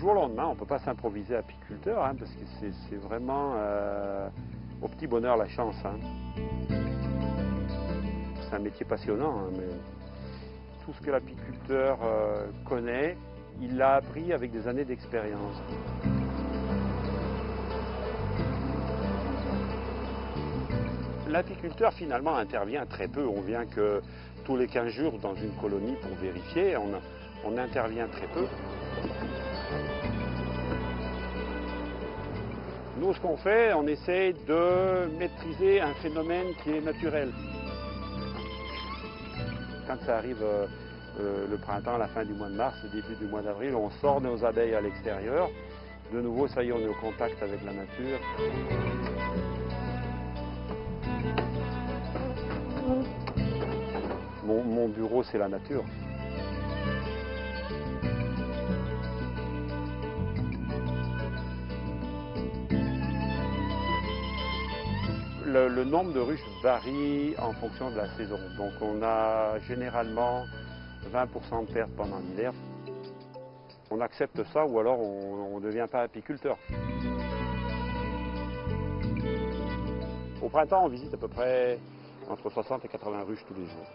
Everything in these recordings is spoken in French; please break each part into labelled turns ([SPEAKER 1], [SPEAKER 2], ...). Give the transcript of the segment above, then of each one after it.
[SPEAKER 1] jour au lendemain, on ne peut pas s'improviser apiculteur, hein, parce que c'est vraiment au petit bonheur la chance. Hein. C'est un métier passionnant, hein, mais tout ce que l'apiculteur connaît, il l'a appris avec des années d'expérience. L'apiculteur finalement intervient très peu, on vient que tous les 15 jours dans une colonie pour vérifier, on intervient très peu. Nous, ce qu'on fait, on essaie de maîtriser un phénomène qui est naturel. Quand ça arrive le printemps, la fin du mois de mars, le début du mois d'avril, on sort nos abeilles à l'extérieur. De nouveau, ça y est, on est au contact avec la nature. Mon bureau, c'est la nature. Le nombre de ruches varie en fonction de la saison. Donc on a généralement 20% de pertes pendant l'hiver. On accepte ça ou alors on ne devient pas apiculteur. Au printemps, on visite à peu près entre 60 et 80 ruches tous les jours.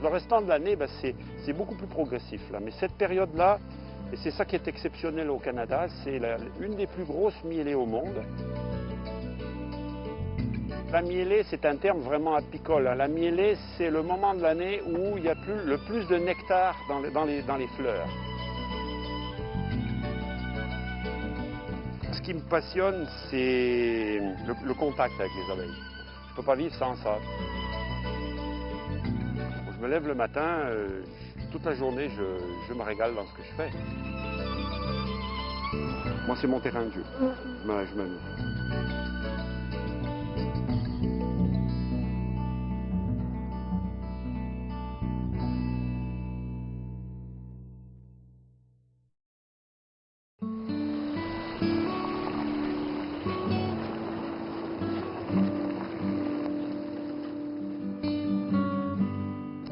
[SPEAKER 1] Le restant de l'année, c'est beaucoup plus progressif. Là. Mais cette période-là, et c'est ça qui est exceptionnel au Canada, c'est une des plus grosses mielées au monde. La mielée, c'est un terme vraiment apicole. La mielée, c'est le moment de l'année où il y a le plus de nectar dans les fleurs. Ce qui me passionne, c'est le contact avec les abeilles. Je ne peux pas vivre sans ça. Je me lève le matin, toute la journée, je me régale dans ce que je fais. Moi, c'est mon terrain de jeu. Je m'amuse.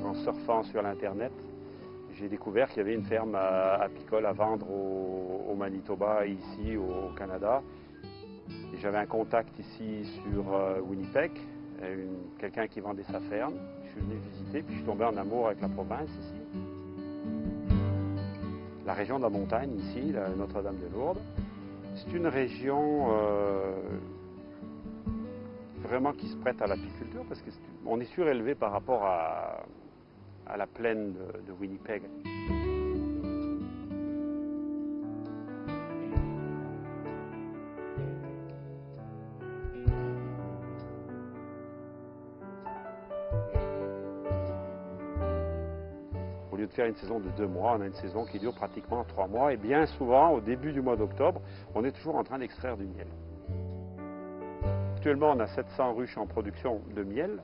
[SPEAKER 1] En surfant sur l'Internet, j'ai découvert qu'il y avait une ferme apicole à vendre au Manitoba et ici au Canada. J'avais un contact ici sur Winnipeg, quelqu'un qui vendait sa ferme. Je suis venu visiter, puis je suis tombé en amour avec la province ici. La région de la montagne ici, Notre-Dame-des-Lourdes, c'est une région vraiment qui se prête à l'apiculture parce qu'on est surélevé par rapport à la plaine de Winnipeg. Au lieu de faire une saison de 2 mois, on a une saison qui dure pratiquement 3 mois. Et bien souvent, au début du mois d'octobre, on est toujours en train d'extraire du miel. Actuellement, on a 700 ruches en production de miel.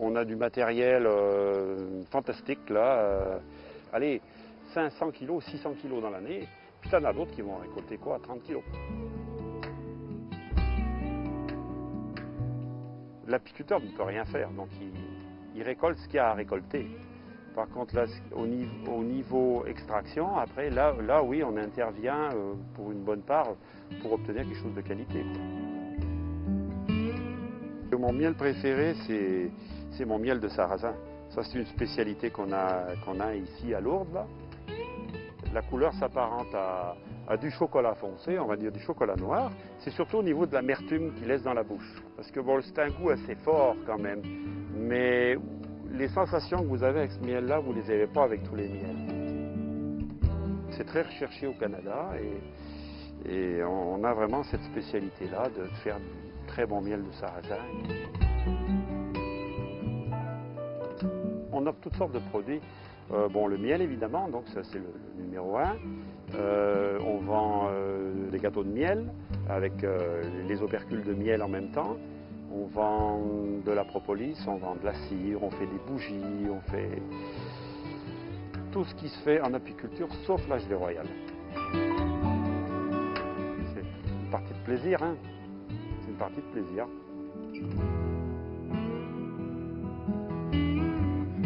[SPEAKER 1] On a du matériel fantastique, là. Allez, 500 kg, 600 kg dans l'année. Puis il y en a d'autres qui vont récolter quoi, 30 kg. L'apiculteur ne peut rien faire, donc il récolte ce qu'il y a à récolter. Par contre, là, au niveau extraction, après, là oui, on intervient pour une bonne part pour obtenir quelque chose de qualité. Mon miel préféré, c'est mon miel de sarrasin. Ça, c'est une spécialité qu'on a ici à Lourdes. Là. La couleur s'apparente à du chocolat foncé, on va dire du chocolat noir. C'est surtout au niveau de l'amertume qu'il laisse dans la bouche. Parce que bon, c'est un goût assez fort quand même. Mais les sensations que vous avez avec ce miel-là, vous ne les avez pas avec tous les miels. C'est très recherché au Canada et on a vraiment cette spécialité-là de faire du très bon miel de sarrasin. On offre toutes sortes de produits. Bon, le miel évidemment, donc ça c'est le numéro 1. On vend des gâteaux de miel avec les opercules de miel en même temps. On vend de la propolis, on vend de la cire, on fait des bougies, on fait tout ce qui se fait en apiculture sauf la gelée royale. C'est une partie de plaisir, hein. C'est une partie de plaisir.